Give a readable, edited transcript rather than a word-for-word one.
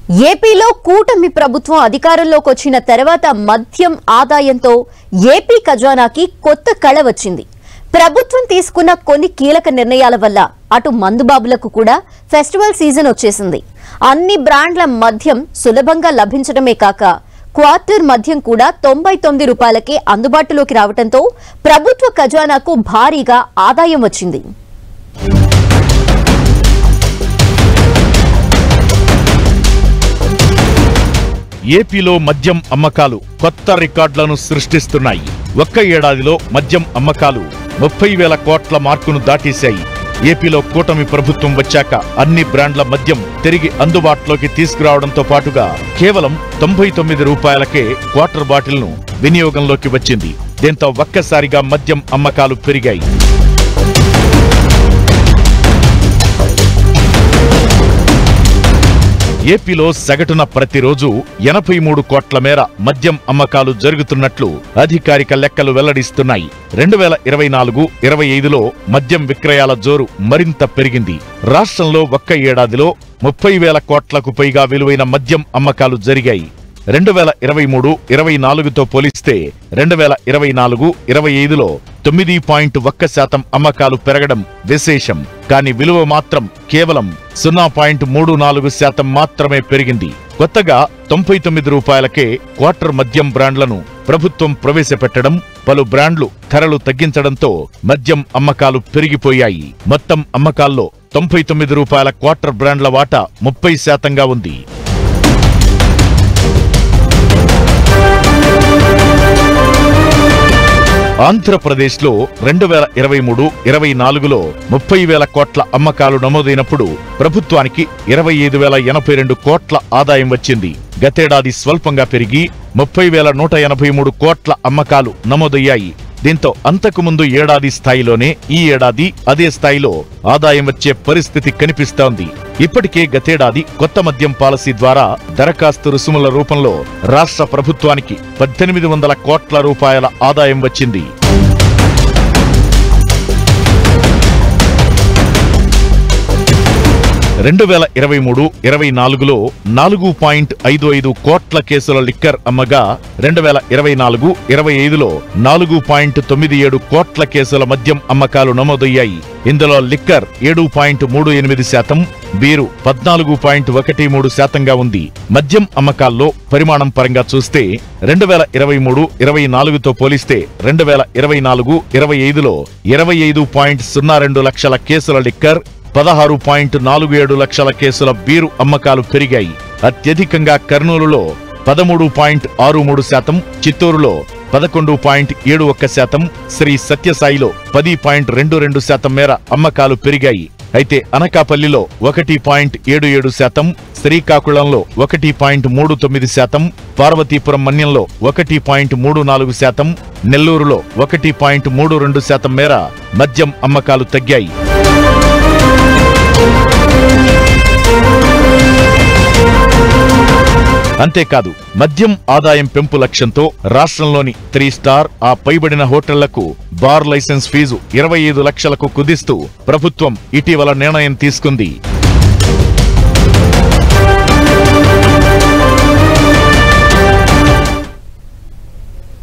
ఏపీలో కూటమి ప్రభుత్వం అధికారంలోకి వచ్చిన తర్వాత మద్యం ఆదాయంతో ఏపీ ఖజానాకి కొత్త కళ వచ్చింది. ప్రభుత్వం తీసుకున్న కొన్ని కీలక నిర్ణయాల వల్ల అటు మందుబాబులకు కూడా ఫెస్టివల్ సీజన్ వచ్చేసింది. అన్ని బ్రాండ్ల మద్యం సులభంగా లభించడమే కాక క్వార్టర్ మద్యం కూడా 99 రూపాయలకే అందుబాటులోకి రావడంతో ప్రభుత్వ ఖజానాకు భారీగా ఆదాయం వచ్చింది. ఏపీలో మద్యం అమ్మకాలు కొత్త రికార్డులను సృష్టిస్తున్నాయి. ఒక్క ఏడాదిలో మద్యం అమ్మకాలు 30,000 కోట్ల మార్కును దాటేశాయి. ఏపీలో కూటమి ప్రభుత్వం వచ్చాక అన్ని బ్రాండ్ల మద్యం తిరిగి అందుబాటులోకి తీసుకురావడంతో పాటుగా కేవలం 99 రూపాయలకే క్వార్టర్ బాటిల్ను వినియోగంలోకి వచ్చింది. దీంతో ఒక్కసారిగా మద్యం అమ్మకాలు పెరిగాయి. ఏపీలో సగటున ప్రతిరోజు 83 కోట్ల మేర మద్యం అమ్మకాలు జరుగుతున్నట్లు అధికారిక లెక్కలు వెల్లడిస్తున్నాయి. 2024-25లో మద్యం విక్రయాల జోరు మరింత పెరిగింది. రాష్ట్రంలో ఒక్క ఏడాదిలో 30,000 కోట్లకు పైగా విలువైన మద్యం అమ్మకాలు జరిగాయి. 2023-24తో పోలిస్తే 2024-25లో 9.1% అమ్మకాలు పెరగడం విశేషం. కానీ విలువ మాత్రం కేవలం 0.34% మాత్రమే పెరిగింది. కొత్తగా 99 రూపాయలకే క్వార్టర్ మద్యం బ్రాండ్లను ప్రభుత్వం ప్రవేశపెట్టడం, పలు బ్రాండ్లు ధరలు తగ్గించడంతో మద్యం అమ్మకాలు పెరిగిపోయాయి. మొత్తం అమ్మకాల్లో 99 రూపాయల క్వార్టర్ బ్రాండ్ల వాటా 30%గా ఉంది. ఆంధ్రప్రదేశ్లో 2023-24లో 30,000 కోట్ల అమ్మకాలు నమోదైనప్పుడు ప్రభుత్వానికి 25,082 కోట్ల ఆదాయం వచ్చింది. గతేడాది స్వల్పంగా పెరిగి 30,183 కోట్ల అమ్మకాలు నమోదయ్యాయి. దీంతో అంతకుముందు ఏడాది స్థాయిలోనే ఈ ఏడాది అదే స్థాయిలో ఆదాయం వచ్చే పరిస్థితి కనిపిస్తోంది. ఇప్పటికే గతేడాది కొత్త మద్యం పాలసీ ద్వారా దరఖాస్తు రుసుముల రూపంలో రాష్ట్ర ప్రభుత్వానికి 1,800 కోట్ల రూపాయల ఆదాయం వచ్చింది. రెండు 2023-24లో 4.55 కోట్ల కేసుల లిక్కర్ అమ్మగా 2024-25లో 4.97 కోట్ల కేసుల మద్యం అమ్మకాలు నమోదయ్యాయి. ఇందులో లిక్కర్ 7.38%, బీరు 14.13%గా ఉంది. మద్యం అమ్మకాల్లో పరిమాణం పరంగా చూస్తే 2023-24తో పోలిస్తే 2024-25లో 25.02 లక్షల కేసుల లిక్కర్, 16.47 లక్షల కేసుల బీరు అమ్మకాలు పెరిగాయి. అత్యధికంగా కర్నూలులో 13.63%, చిత్తూరులో 11.71%, శ్రీ సత్యసాయిలో 10.22% మేర అమ్మకాలు పెరిగాయి. అయితే అనకాపల్లిలో 1.77%, శ్రీకాకుళంలో 1.39%, పార్వతీపురం మన్యంలో 1.34%, నెల్లూరులో 1.32% మేర మద్యం అమ్మకాలు తగ్గాయి. అంతేకాదు, మద్యం ఆదాయం పెంపు లక్ష్యంతో రాష్ట్రంలోని 3 స్టార్ ఆ పైబడిన హోటళ్లకు బార్ లైసెన్స్ ఫీజు 25 లక్షలకు కుదిస్తూ ప్రభుత్వం ఇటీవల నిర్ణయం తీసుకుంది.